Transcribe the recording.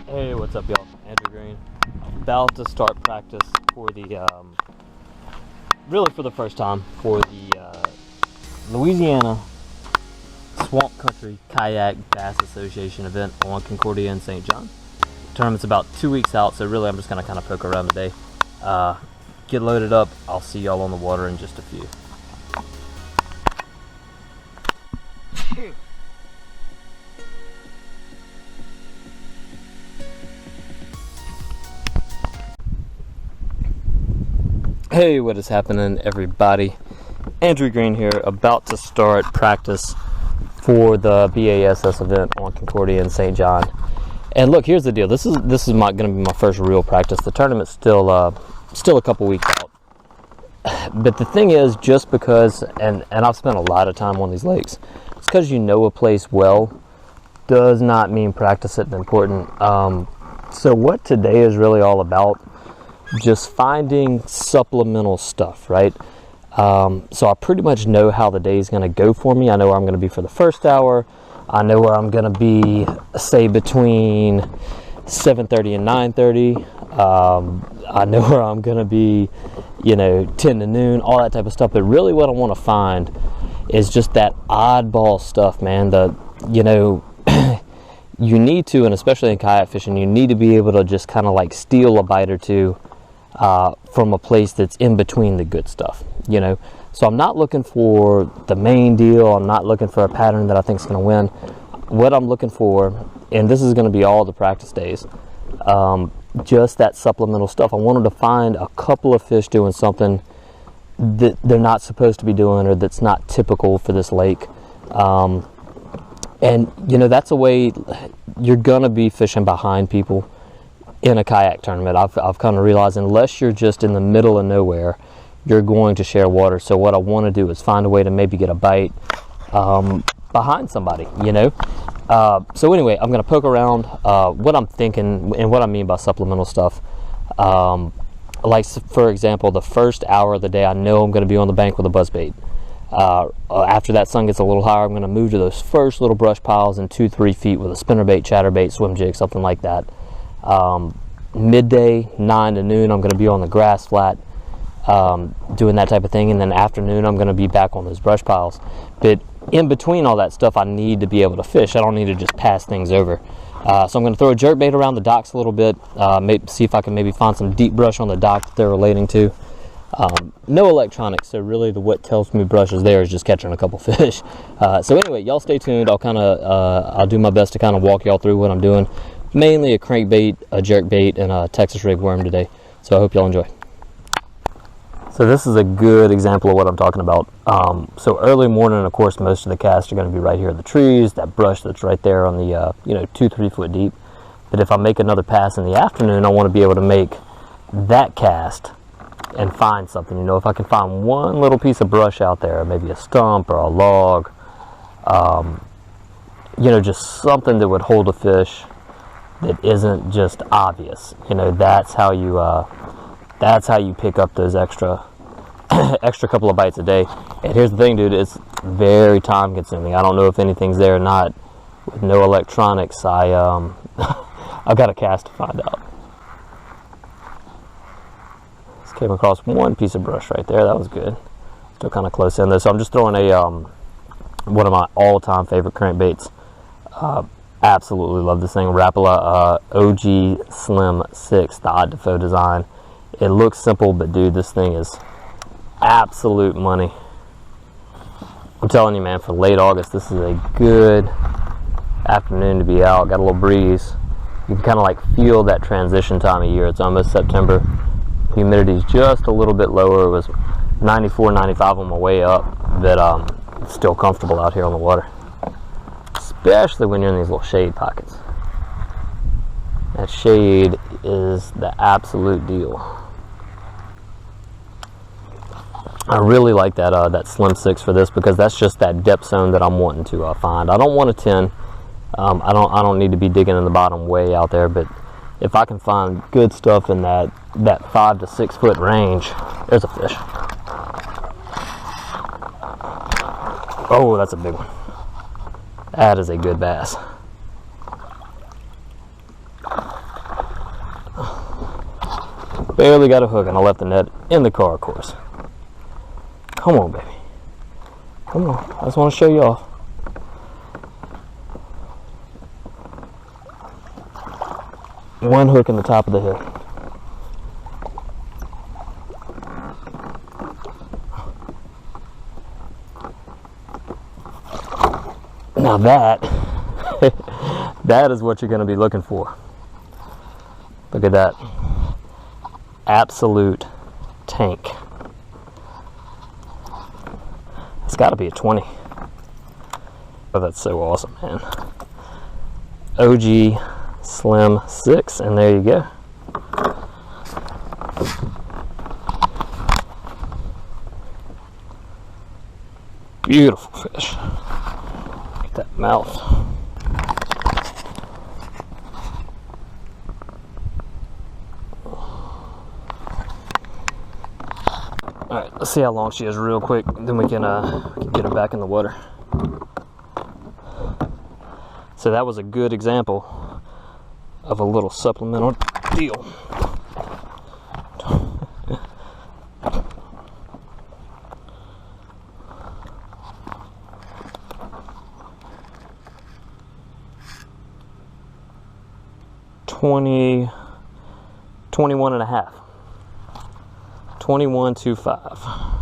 Hey, what's up, y'all? Andrew Green. About to start practice for the, really for the first time, for the Louisiana Swamp Country Kayak Bass Association event on Concordia in St. John. The tournament's about 2 weeks out, so really I'm just going to kind of poke around today. Get loaded up. I'll see y'all on the water in just a few. Hey, what is happening, everybody? Andrew Green here, about to start practice for the BASS event on Concordia in St. John. And look, here's the deal. This is going to be my first real practice. The tournament's still a couple weeks out. But the thing is, just because, and I've spent a lot of time on these lakes, it's because you know a place well does not mean practice isn't important. So what today is really all about, just finding supplemental stuff, right? So I pretty much know how the day is going to go for me. I know where I'm going to be for the first hour. I know where I'm going to be, say, between 7:30 and 9:30. I know where I'm going to be, 10 to noon, all that type of stuff. But really what I want to find is just that oddball stuff, man. You need to, and especially in kayak fishing, you need to be able to just kind of like steal a bite or two from a place that's in between the good stuff, So I'm not looking for the main deal. I'm not looking for a pattern that I think is going to win. What I'm looking for, and this is going to be all the practice days, just that supplemental stuff. I wanted to find a couple of fish doing something that they're not supposed to be doing or that's not typical for this lake. And that's a way you're going to be fishing behind people in a kayak tournament. I've come to realize, unless you're just in the middle of nowhere, you're going to share water. So what I want to do is find a way to maybe get a bite behind somebody, So anyway, I'm going to poke around what I'm thinking and what I mean by supplemental stuff. Like, for example, the first hour of the day, I know I'm going to be on the bank with a buzzbait. After that sun gets a little higher, I'm going to move to those first little brush piles in 2-3 feet with a spinnerbait, chatterbait, swim jig, something like that. Midday, 9 to noon, I'm going to be on the grass flat doing that type of thing, and then afternoon I'm going to be back on those brush piles. But in between all that stuff, I need to be able to fish. I don't need to just pass things over. So I'm going to throw a jerkbait around the docks a little bit, see if I can maybe find some deep brush on the dock that they're relating to. No electronics, so really what tells me brush is there is just catching a couple fish. So anyway, y'all stay tuned. I'll do my best to kind of walk y'all through what I'm doing. Mainly a crankbait, a jerkbait, and a Texas rig worm today. So I hope y'all enjoy. So this is a good example of what I'm talking about. So early morning, of course, most of the casts are going to be right here in the trees, that brush that's right there on the 2-3 foot deep. But if I make another pass in the afternoon, I want to be able to make that cast and find something. If I can find one little piece of brush out there, maybe a stump or a log, just something that would hold a fish that isn't just obvious. That's how you pick up those extra couple of bites a day. And here's the thing, dude, it's very time consuming. I don't know if anything's there or not. With no electronics, I've got a cast to find out. Just came across one piece of brush right there. That was good. Still kind of close in there. So I'm just throwing one of my all-time favorite crankbaits. Absolutely love this thing. Rapala OG Slim 6, the Odd Defoe design. It looks simple, but dude, this thing is absolute money. I'm telling you, man, for late August, this is a good afternoon to be out. Got a little breeze. You can kind of like feel that transition time of year. It's almost September. Humidity's just a little bit lower. It was 94, 95 on my way up, but it's still comfortable out here on the water. Especially when you're in these little shade pockets. That shade is the absolute deal. I really like that Slim 6 for this, because that's just that depth zone that I'm wanting to find. I don't want a 10. I don't need to be digging in the bottom way out there, but if I can find good stuff in that 5 to 6 foot range, there's a fish. Oh, that's a big one. That is a good bass. Barely got a hook, and I left the net in the car, of course. Come on, baby. Come on. I just want to show you off. One hook in the top of the head. Now that, that is what you're going to be looking for. Look at that. Absolute tank. It's got to be a 20. Oh, that's so awesome, man. OG Slim 6, and there you go. Beautiful fish. Look at that mouth. Alright, let's see how long she is real quick, then we can get her back in the water. So that was a good example of a little supplemental deal. $21.5. 21.25.